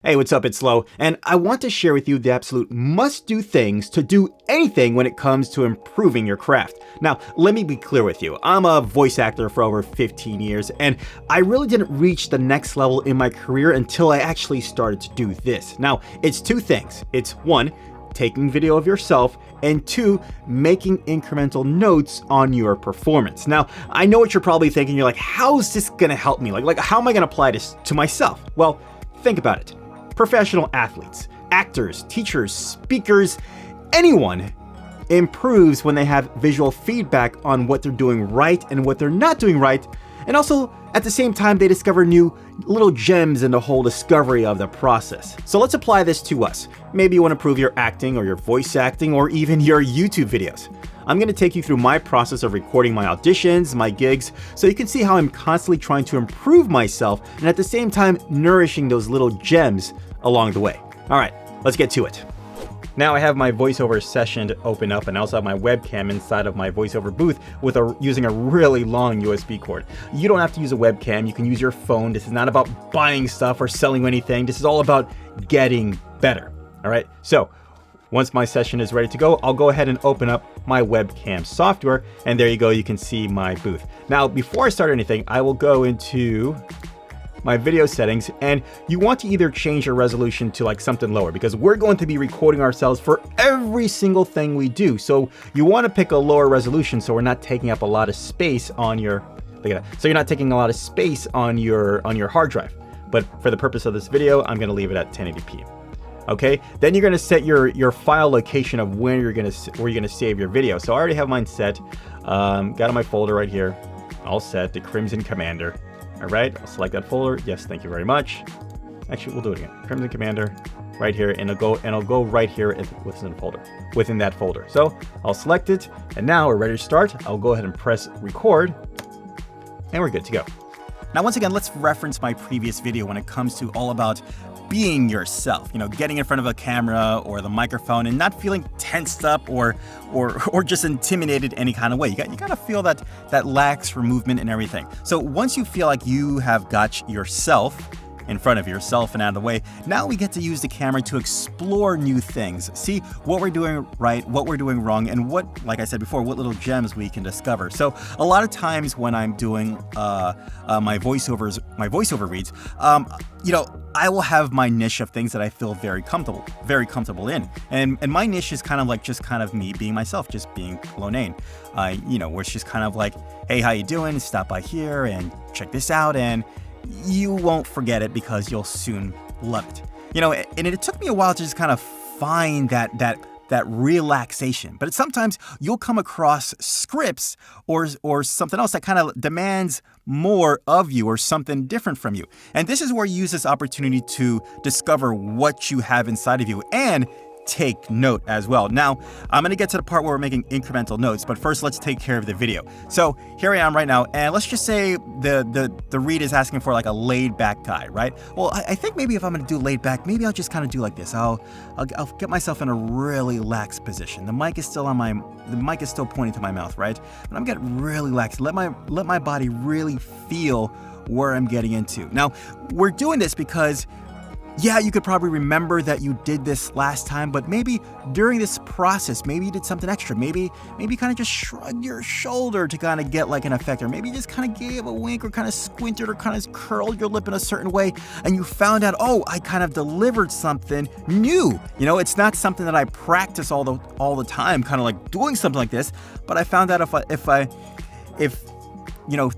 Hey, what's up? It's Lo, and I want to share with you the absolute must-do things to do anything when it comes to improving your craft. Now, let me be clear with you. I'm a voice actor for over 15 years, and I really didn't reach the next level in my career until I actually started to do this. Now, it's two things. It's one, taking video of yourself, and two, making incremental notes on your performance. Now, I know what you're probably thinking. You're like, how is this gonna help me? Like how am I gonna apply this to myself? Well, think about it. Professional athletes, actors, teachers, speakers, anyone improves when they have visual feedback on what they're doing right and what they're not doing right. And also, at the same time, they discover new little gems in the whole discovery of the process. So let's apply this to us. Maybe you want to improve your acting or your voice acting or even your YouTube videos. I'm going to take you through my process of recording my auditions, my gigs, so you can see how I'm constantly trying to improve myself and at the same time nourishing those little gems along the way. All right, let's get to it. Now I have my voiceover session open up and I also have my webcam inside of my voiceover booth using a really long USB cord. You don't have to use a webcam, you can use your phone. This is not about buying stuff or selling anything. This is all about getting better. All right, so once my session is ready to go, I'll go ahead and open up my webcam software, and there you go, you can see my booth. Now, before I start anything, I will go into my video settings, and you want to either change your resolution to like something lower because we're going to be recording ourselves for every single thing we do. So you want to pick a lower resolution so we're not taking up a lot of space on your, look at that. So you're not taking a lot of space on your hard drive. But for the purpose of this video, I'm going to leave it at 1080p. Okay, then you're going to set your file location of where you're going to save your video. So I already have mine set. Got on my folder right here, all set. The Crimson Commander. All right, I'll select that folder. Yes, thank you very much. Actually, we'll do it again. Crimson Commander, right here, and it'll go right here within that folder. So I'll select it, and now we're ready to start. I'll go ahead and press record, and we're good to go. Now, once again, let's reference my previous video when it comes to all about being yourself, getting in front of a camera or the microphone and not feeling tensed up or just intimidated any kind of way. You gotta feel that lax for movement and everything. So once you feel like you have got yourself in front of yourself and out of the way, now we get to use the camera to explore new things, see what we're doing right, what we're doing wrong, and what, like I said before, what little gems we can discover. So a lot of times when I'm doing my voiceover reads, I will have my niche of things that I feel very comfortable in. And my niche is kind of like just kind of me being myself, just being Lonane. Where it's just kind of like, hey, how you doing? Stop by here and check this out, and you won't forget it because you'll soon love it. And it took me a while to just kind of find that relaxation. But sometimes you'll come across scripts or something else that kind of demands more of you or something different from you. And this is where you use this opportunity to discover what you have inside of you and take note as well. Now, I'm going to get to the part where we're making incremental notes, but first let's take care of the video. So here I am right now, and let's just say the read is asking for like a laid back guy, right? Well, I think maybe if I'm going to do laid back, maybe I'll just kind of do like this. I'll get myself in a really lax position. The mic is still pointing to my mouth, right? But I'm getting really lax. Let my body really feel where I'm getting into. Now, we're doing this because yeah, you could probably remember that you did this last time, but maybe during this process, maybe you did something extra. Maybe kind of just shrugged your shoulder to kind of get like an effect, or maybe you just kind of gave a wink or kind of squinted or kind of curled your lip in a certain way, and you found out, oh, I kind of delivered something new. It's not something that I practice all the time, kind of like doing something like this, but I found out if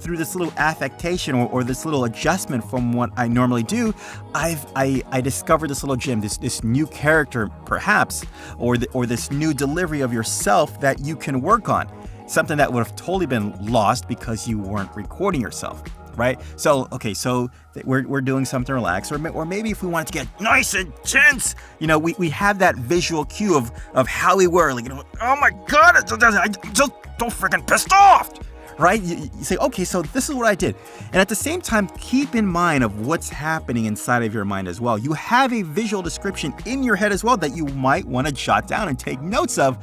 through this little affectation or this little adjustment from what I normally do, I discovered this little gem, this new character perhaps, or this new delivery of yourself that you can work on. Something that would have totally been lost because you weren't recording yourself, right? So, okay, so we're doing something relaxed, or maybe if we wanted to get nice and tense, we have that visual cue of how we were, like, oh my God, I just so freaking pissed off. Right? You say, okay, so this is what I did. And at the same time, keep in mind of what's happening inside of your mind as well. You have a visual description in your head as well that you might want to jot down and take notes of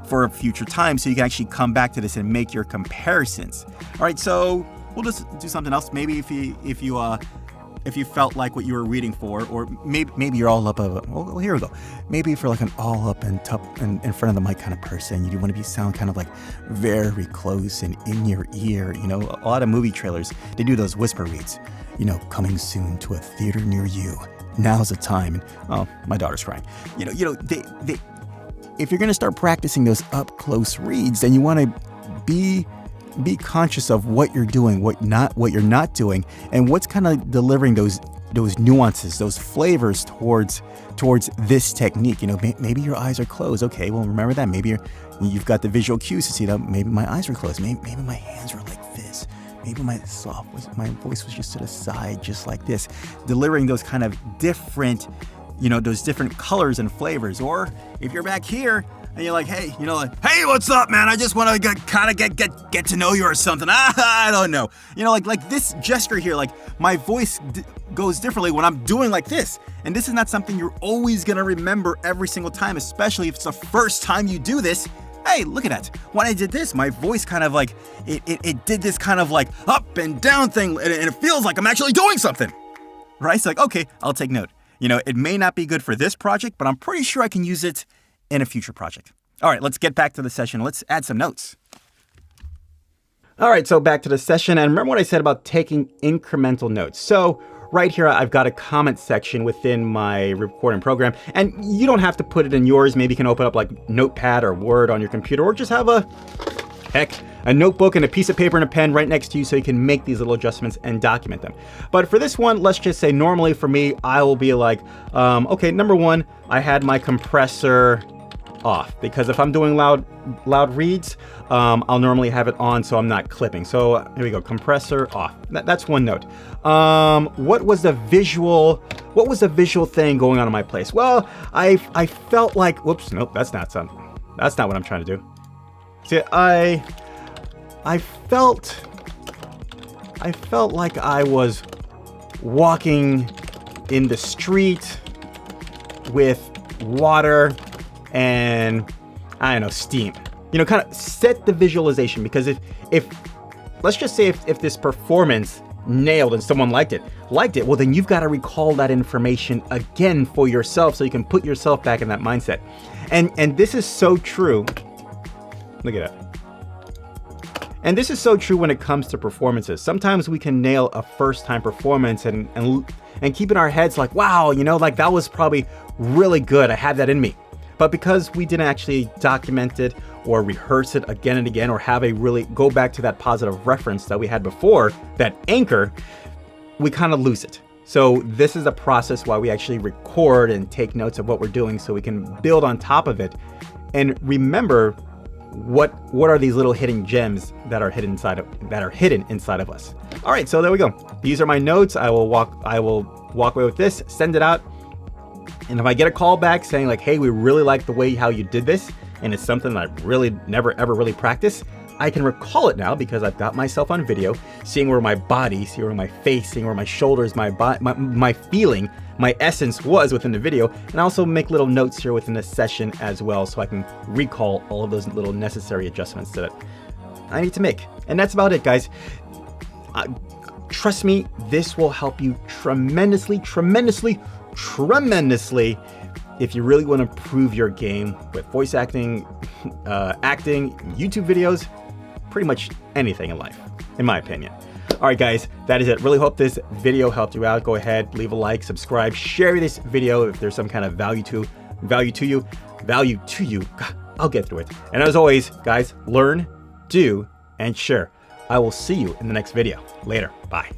for a future time so you can actually come back to this and make your comparisons. All right, so we'll just do something else. Maybe if you if you felt like what you were reading for, or maybe you're all up of, well, here we go. Maybe if you're like an all up and in front of the mic kind of person, you want to sound kind of like very close and in your ear. You know, a lot of movie trailers, they do those whisper reads. You know, coming soon to a theater near you. Now's the time. Oh, my daughter's crying. You know, they if you're gonna start practicing those up close reads, then you want to be conscious of what you're doing, what you're not doing, and what's kind of delivering those nuances, those flavors towards this technique. You know, maybe your eyes are closed. Okay, well, remember that. Maybe you've got the visual cues to see that. Maybe my eyes are closed. Maybe my hands are like this. Maybe my voice was just to the side, just like this, delivering those kind of different, you know, those different colors and flavors. Or if you're back here and you're like, hey, you know, like, hey, what's up, man? I just want to get to know you or something. I don't know. You know, like this gesture here, like my voice goes differently when I'm doing like this. And this is not something you're always going to remember every single time, especially if it's the first time you do this. Hey, look at that. When I did this, my voice kind of like, it did this kind of like up and down thing, and it feels like I'm actually doing something, right? It's like, okay, I'll take note. You know, it may not be good for this project, but I'm pretty sure I can use it in a future project. All right, let's get back to the session. Let's add some notes. All right, so back to the session. And remember what I said about taking incremental notes. So right here, I've got a comment section within my recording program, and you don't have to put it in yours. Maybe you can open up like Notepad or Word on your computer, or just have a notebook and a piece of paper and a pen right next to you so you can make these little adjustments and document them. But for this one, let's just say normally for me, I will be like, okay, number one, I had my compressor off, because if I'm doing loud reads, I'll normally have it on so I'm not clipping. So here we go, compressor off. That's one note. What was the visual thing going on in my place? Well, I felt like, whoops, nope, that's not what I'm trying to do. See, I felt like I was walking in the street with water and, I don't know, steam. You know, kind of set the visualization, because if let's just say if this performance nailed and someone liked it, well, then you've got to recall that information again for yourself so you can put yourself back in that mindset. And this is so true. Look at that. And this is so true when it comes to performances. Sometimes we can nail a first-time performance and keep in our heads like, wow, you know, like that was probably really good. I had that in me. But because we didn't actually document it or rehearse it again and again, or have a really go back to that positive reference that we had before, that anchor, we kind of lose it. So this is a process why we actually record and take notes of what we're doing so we can build on top of it and remember what are these little hidden gems that are hidden inside of us. All right, so there we go. These are my notes. I will walk away with this, send it out. And if I get a call back saying like, hey, we really like the way how you did this, and it's something that I really never ever really practiced, I can recall it now because I've got myself on video, seeing where my body, seeing where my face, seeing where my shoulders, my feeling, my essence was within the video, and I also make little notes here within the session as well, so I can recall all of those little necessary adjustments that I need to make. And that's about it, guys. Trust me, this will help you tremendously if you really want to improve your game with voice acting, acting, YouTube videos, pretty much anything in life, in my opinion. All right, guys, that is it. Really hope this video helped you out. Go ahead, leave a like, subscribe, share this video if there's some kind of value to you. God, I'll get through it. And as always, guys, learn, do, and share. I will see you in the next video. Later. Bye.